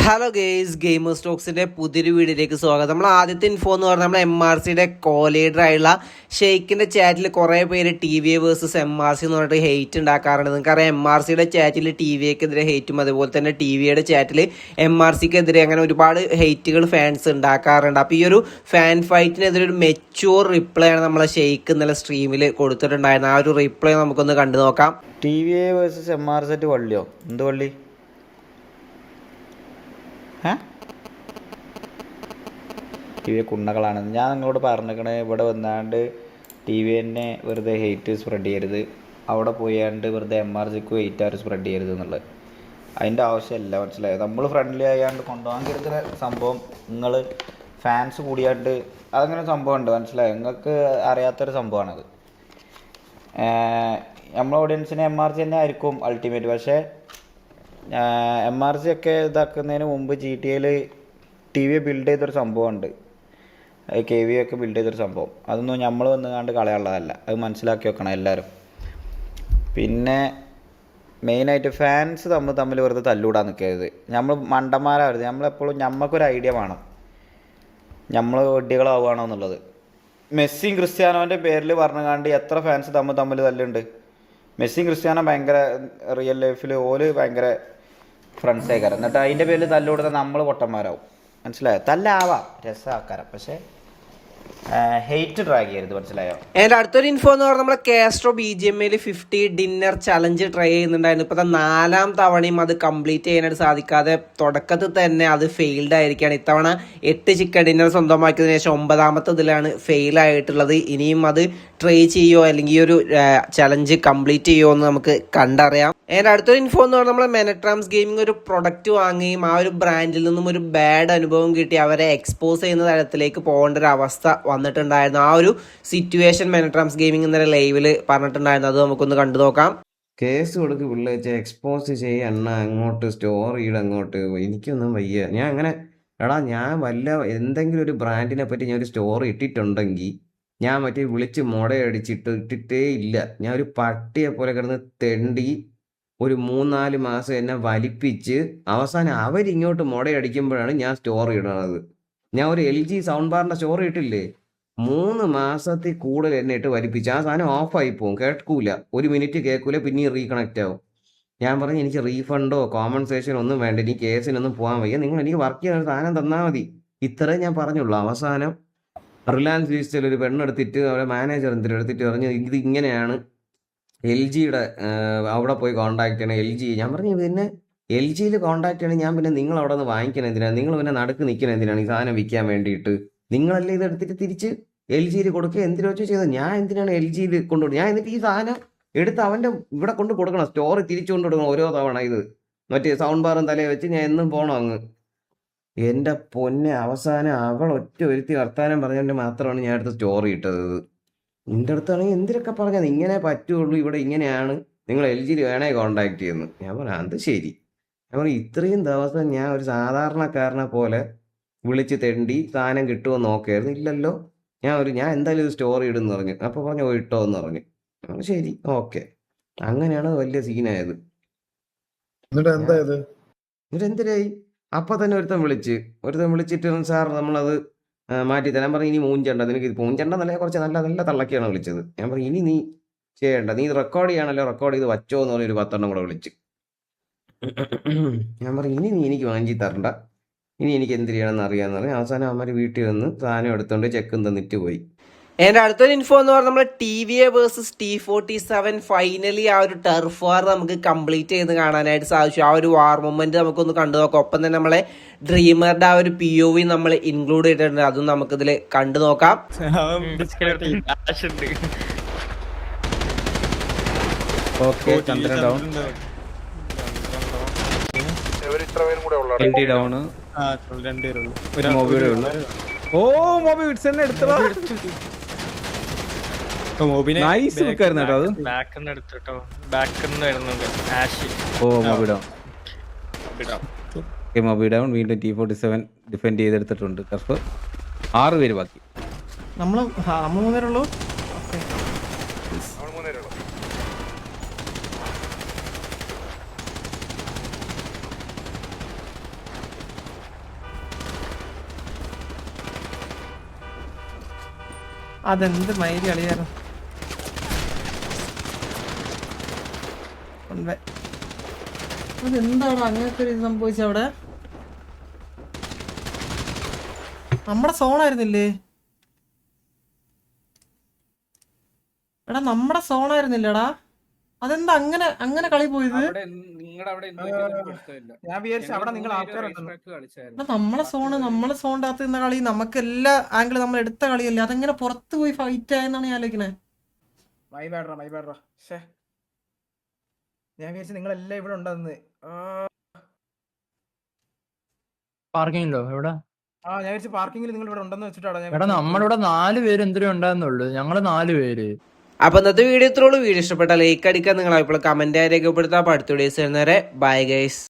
Hello guys, gamer സ്റ്റോക്സിന്റെ പുതിയൊരു വീഡിയോയിലേക്ക് സ്വാഗതം. നമ്മൾ ആദ്യത്തെ ഇൻഫോ എന്ന് പറഞ്ഞാൽ നമ്മൾ MRCയുടെ കോലീഡർ ആയുള്ള ഷെയ്ക്കിന്റെ ചാറ്റിൽ കുറേ പേര് TVA വേഴ്സസ് MRC എന്ന് പറഞ്ഞിട്ട് ഹെയ്റ്റ് ഉണ്ടാക്കാറുണ്ട്. നിങ്ങൾക്കറിയാം MRCയുടെ ചാറ്റിൽ TVAക്കെതിരെ ഹെയ്റ്റും അതുപോലെ തന്നെ TVAയുടെ ചാറ്റിൽ MRCക്കെതിരെ അങ്ങനെ ഒരുപാട് ഹെയ്റ്റുകൾ ഫാൻസ് ഉണ്ടാക്കാറുണ്ട്. അപ്പോൾ ഈ ഒരു ഫാൻ ഫൈറ്റിനെതിരെ ഒരു മെച്യൂർ റിപ്ലൈ ആണ് നമ്മളെ ഷെയ്ക്ക് ഇന്നലെ സ്ട്രീമിൽ കൊടുത്തിട്ടുണ്ടായിരുന്നത്. ആ ഒരു റിപ്ലൈ നമുക്കൊന്ന് കണ്ടു നോക്കാം. TVA versus MRZ വള്ളിയോ? എന്ത് വള്ളി? TVA കുണ്ണകളാണ്. ഞാൻ നിങ്ങളോട് പറഞ്ഞിരിക്കണേ, ഇവിടെ വന്നാണ്ട് TVനെ വെറുതെ ഹെയ്റ്റ് സ്പ്രെഡ് ചെയ്യരുത്, അവിടെ പോയാണ്ട് വെറുതെ MRZക്ക് ഹെയ്റ്റ് ആരും സ്പ്രെഡ് ചെയ്യരുത് എന്നുള്ളത്. അതിൻ്റെ ആവശ്യമില്ല, മനസ്സിലായത്? നമ്മൾ ഫ്രണ്ട്ലി ആയാണ്ട് കൊണ്ടുപോകാൻ കരുതുന്ന സംഭവം നിങ്ങൾ ഫാൻസ് കൂടിയാണ്ട് അതങ്ങനെ സംഭവം ഉണ്ട്, മനസ്സിലായോ? നിങ്ങൾക്ക് അറിയാത്തൊരു സംഭവമാണത്. നമ്മളെ ഓഡിയൻസിന് MRC തന്നെ ആയിരിക്കും അൾട്ടിമേറ്റ്. പക്ഷേ MRC ഒക്കെ ഇതാക്കുന്നതിന് മുമ്പ് GTA TVA ബിൽഡ് ചെയ്തൊരു സംഭവമുണ്ട്, KV ഒക്കെ ബിൽഡ് ചെയ്തൊരു സംഭവം. അതൊന്നും നമ്മൾ വന്നുകൊണ്ട് കളയാനുള്ളതല്ല, അത് മനസ്സിലാക്കി വെക്കണം എല്ലാവരും. പിന്നെ മെയിനായിട്ട് ഫാൻസ് തമ്മിൽ വെറുതെ തല്ലൂടാൻ നിൽക്കരുത്. നമ്മൾ മണ്ടന്മാരാവരുത്. നമ്മളെപ്പോഴും നമുക്കൊരു ഐഡിയ വേണം, നമ്മൾ വെഡ്ഡികളാവുകയാണോ എന്നുള്ളത്. മെസ്സിയും ക്രിസ്ത്യാനോൻ്റെ പേരിൽ പറഞ്ഞുകൊണ്ട് എത്ര ഫാൻസ് തമ്മിൽ തല്ലുണ്ട്. മെസ്സിയും ക്രിസ്ത്യാനോ ഭയങ്കര റിയൽ ലൈഫിൽ ഓല് ഭയങ്കര ഫ്രണ്ട്സ് ആയിക്കാരം, എന്നിട്ട് അതിൻ്റെ പേരിൽ തല്ലുകൊടുത്താൽ നമ്മൾ പൊട്ടന്മാരാവും, മനസ്സിലായോ? തല്ലാവാം, രസമാക്കാരം, പക്ഷേ ഹെയ്റ്റ് ട്രാക്ക് ചെയ്യരുത്, മനസ്സിലായോ? എൻ്റെ അടുത്തൊരു ഇൻഫോ എന്ന് പറഞ്ഞാൽ നമ്മളെ കാസ്ട്രോ BGMയിൽ 50 ഡിന്നർ ചലഞ്ച് ട്രൈ ചെയ്യുന്നുണ്ടായിരുന്നു. ഇപ്പോൾ 4ാം തവണയും അത് കംപ്ലീറ്റ് ചെയ്യാനായിട്ട് സാധിക്കാതെ തുടക്കത്തിൽ തന്നെ അത് ഫെയിൽഡ് ആയിരിക്കുകയാണ്. ഇത്തവണ 8 ചിക്കൻ ഡിന്നർ സ്വന്തമാക്കിയതിനു ശേഷം 9ാമത്തെ ഇതിലാണ് ഫെയിൽ ആയിട്ടുള്ളത്. ഇനിയും അത് ട്രൈ ചെയ്യുമോ അല്ലെങ്കിൽ ഈ ഒരു ചലഞ്ച് കംപ്ലീറ്റ് ചെയ്യുമോ എന്ന് നമുക്ക് കണ്ടറിയാം. എൻ്റെ അടുത്തൊരു ഇൻഫോ എന്ന് പറഞ്ഞാൽ നമ്മളെ മെനട്രാംസ് ഗെയിമിംഗ് ഒരു പ്രൊഡക്റ്റ് വാങ്ങുകയും ആ ഒരു ബ്രാൻഡിൽ നിന്നും ഒരു ബാഡ് അനുഭവം കിട്ടി അവരെ എക്സ്പോസ് ചെയ്യുന്ന തരത്തിലേക്ക് പോകേണ്ട ഒരു അവസ്ഥ വന്നിട്ടുണ്ടായിരുന്നു. ആ ഒരു സിറ്റുവേഷൻ മെനട്രാംസ് ഗെയിമിംഗ് ഇന്നലെ ലൈവിൽ പറഞ്ഞിട്ടുണ്ടായിരുന്നു. അത് നമുക്കൊന്ന് കണ്ടു നോക്കാം. കേസ് കൊടുക്ക് പിള്ളേച്ച് എക്സ്പോസ് ചെയ്യണ്ണ അങ്ങോട്ട് സ്റ്റോറിയുടെ അങ്ങോട്ട്. എനിക്കൊന്നും വയ്യ. ഞാൻ അങ്ങനെ ഞാൻ എന്തെങ്കിലും ഒരു ബ്രാൻഡിനെ പറ്റി ഞാൻ ഒരു സ്റ്റോറി ഇട്ടിട്ടുണ്ടെങ്കിൽ ഞാൻ വിളിച്ച് ഇട്ടിട്ടേ ഇല്ല. ഞാൻ ഒരു പട്ടിയെ പോലെ കിടന്ന് തെണ്ടി ഒരു 3-4 മാസം എന്നെ വലിപ്പിച്ച് അവസാനം അവരിങ്ങോട്ട് മുടയടിക്കുമ്പോഴാണ് ഞാൻ സ്റ്റോറി ഇടണത്. ഞാൻ ഒരു LG സൗണ്ട് ബാറിൻ്റെ സ്റ്റോറി ഇട്ടില്ലേ, 3 മാസത്തിൽ കൂടുതൽ എന്നെ ഇട്ട് വലിപ്പിച്ച് ആ സാധനം ഓഫായി പോകും, കേൾക്കൂല, 1 മിനിറ്റ് കേൾക്കൂല, പിന്നെയും റീകണക്റ്റ് ആവും. ഞാൻ പറഞ്ഞു എനിക്ക് റീഫണ്ടോ കോമ്പൻസേഷനോ ഒന്നും വേണ്ട, എനിക്ക് കേസിനൊന്നും പോകാൻ വയ്യ, നിങ്ങൾ എനിക്ക് വർക്ക് ചെയ്യുന്ന ഒരു സാധനം തന്നാൽ മതി, ഇത്രയും ഞാൻ പറഞ്ഞുള്ളൂ. അവസാനം റിലയൻസ് ഡിജിറ്റൽ ഒരു പെണ്ണെടുത്തിട്ട് അവരുടെ മാനേജർ എടുത്തിട്ട് പറഞ്ഞു ഇത് ഇങ്ങനെയാണ്, LGയുടെ അവിടെ പോയി കോൺടാക്ട് ചെയ്യണം LG. ഞാൻ പറഞ്ഞു പിന്നെ LGയിൽ കോൺടാക്ട് ചെയ്യണം, ഞാൻ പിന്നെ നിങ്ങൾ അവിടെ നിന്ന് വാങ്ങിക്കണം എന്തിനാണ്, നിങ്ങൾ പിന്നെ നടുക്ക് നിൽക്കണം എന്തിനാണ് ഈ സാധനം വിൽക്കാൻ വേണ്ടിയിട്ട്? നിങ്ങളല്ലേ ഇത് എടുത്തിട്ട് തിരിച്ച് LGയിൽ കൊടുക്കുക, എന്തിനു വെച്ചാൽ ചെയ്തത്? ഞാൻ എന്തിനാണ് LGയിൽ കൊണ്ടുപോകുന്നത്? ഞാൻ എന്നിട്ട് ഈ സാധനം എടുത്ത് അവൻ്റെ ഇവിടെ കൊണ്ട് കൊടുക്കണം, സ്റ്റോറി തിരിച്ചു കൊണ്ട് കൊടുക്കണം ഓരോ തവണ. ഇത് സൗണ്ട് ബാറും തലയെ വെച്ച് ഞാൻ എന്നും പോകണം അങ്ങ്. എൻ്റെ പൊന്നെ, അവസാനം അവൾ ഒറ്റ ഒരുത്തി വർത്താനം പറഞ്ഞുകൊണ്ട് മാത്രമാണ് ഞാൻ അടുത്ത് സ്റ്റോറി ഇട്ടത്. നിൻ്റെ അടുത്താണെങ്കിൽ എന്തിനൊക്കെ പറഞ്ഞത്, ഇങ്ങനെ പറ്റുള്ളൂ, ഇവിടെ ഇങ്ങനെയാണ്, നിങ്ങൾ LGയിൽ വേണേ കോണ്ടാക്ട് ചെയ്യുന്നു. ഞാൻ പറഞ്ഞു അത് ശരി. ഞാൻ പറഞ്ഞു ഇത്രയും ദിവസം ഞാൻ ഒരു സാധാരണക്കാരനെ പോലെ വിളിച്ച് തെണ്ടി സാധനം കിട്ടുമോ നോക്കായിരുന്നു, ഇല്ലല്ലോ. ഞാൻ എന്തായാലും ഇത് സ്റ്റോറി ഇടുന്ന് പറഞ്ഞു. അപ്പോൾ പറഞ്ഞു ഇട്ടോ എന്ന് പറഞ്ഞു. ശരി ഓക്കെ. അങ്ങനെയാണ് വലിയ സീനായത്. എന്നിട്ട് എന്തിനായി അപ്പം തന്നെ ഒരുത്തൻ വിളിച്ചിട്ട് സാർ നമ്മളത് മാറ്റി തരാൻ പറഞ്ഞു. ഇനി മൂഞ്ചണ്ട, നിനക്ക് ഇത് മൂഞ്ചണ്ട നല്ല കുറച്ച് നല്ല തള്ളക്കിയാണ് വിളിച്ചത്. ഞാൻ പറഞ്ഞു ഇനി നീ ചെയ്യണ്ട, നീ ഇത് റെക്കോർഡ് ചെയ്യാണല്ലോ, റെക്കോർഡ് ചെയ്ത് വച്ചോ എന്ന് പറഞ്ഞൊരു 10 എണ്ണം കൂടെ വിളിച്ച്. ഞാൻ പറഞ്ഞു ഇനി നീ എനിക്ക് വാങ്ങി തരണ്ട, ഇനി എനിക്ക് എന്ത് ചെയ്യണമെന്ന് അറിയാമെന്ന് പറഞ്ഞു. അവസാനം അമ്മ വീട്ടിൽ വന്ന് സാധനം എടുത്തോണ്ട് ചെക്കും തന്നിട്ട് പോയി. എൻ്റെ അടുത്തൊരു ഇൻഫോ എന്ന് പറഞ്ഞാൽ നമ്മുടെ TVA വേഴ്സസ് T47 ഫൈനലി ആ ഒരു ടർഫ് വാർ നമുക്ക് കംപ്ലീറ്റ് ചെയ്ത് കാണാനായിട്ട് സാധിച്ചു. ആ ഒരു വാർ മൊമെന്റ് നമുക്കൊന്ന് കണ്ടു നോക്കാം. ഒപ്പം തന്നെ നമ്മളെ ഡ്രീമറുടെ ആ ഒരു POV നമ്മൾ ഇൻക്ലൂഡ് ചെയ്തിട്ടുണ്ട്, അതും നമുക്കിതിൽ കണ്ടു നോക്കാം. നൈസ് ബുക്കായിരുന്നു കേട്ടോ അത്. മൊബി ഡൗൺ വീണ്ടും T47 ഡിഫെൻഡ് ചെയ്തെടുത്തിട്ടുണ്ട്. ടർഫ് 6 പേര് ബാക്കി. നമ്മള് മൂന്നേരുള്ളൂ. അതെന്ത് മൈലി കളിയായിരുന്നു. അതെന്താണ് അങ്ങനത്തെ ഒരു ഇത് സംഭവിച്ച അവിടെ? നമ്മുടെ സോണായിരുന്നില്ലേ എടാ? നമ്മുടെ സോണായിരുന്നില്ലടാ. അതെന്താ അങ്ങനെ അങ്ങനെ കളി പോയത്? ഞാൻ വിചാരിച്ചു അവിടെ നിങ്ങൾ ആൾക്കാരുണ്ടെന്ന്. എടാ നമ്മളെ സോണിന്റെ അകത്ത് നിന്ന കളി, നമുക്ക് എല്ലാ ആംഗിളും നമ്മൾ എടുത്ത കളിയല്ലേ, അതെങ്ങനെ പുറത്ത് പോയി ഫൈറ്റ് ആയെന്നാണ് ഞാൻ ആലോചിക്കണേ. മൈ ബാഡ്രാ. ഷേ, ഞാൻ വിചാരിച്ചു നിങ്ങളെല്ലാം ഇവിടെ ഉണ്ടെന്ന്. പാർക്കിങ്ങിലോ എവിടെ? ഞാൻ വിചാരിച്ചു പാർക്കിങ്ങിൽ നിങ്ങൾ ഇവിടെ ഉണ്ടെന്ന് വെച്ചിട്ടാണ് ഞാൻ. എടാ നമ്മളിവിടെ 4 പേര് എന്തിനും ഉണ്ടായിരുന്നുള്ളൂ, ഞങ്ങള് 4 പേര്. അപ്പൊ ഇന്നത്തെ വീഡിയോ ഇത്രയുള്ളൂ. വീഡിയോ ഇഷ്ടപ്പെട്ട ലൈക്ക് അടിക്കാൻ, നിങ്ങൾ ഇപ്പോൾ കമന്റ് രേഖപ്പെടുത്താം. അടുത്ത വീഡിയോസ് വരുന്നവരെ ബൈ ഗൈസ്.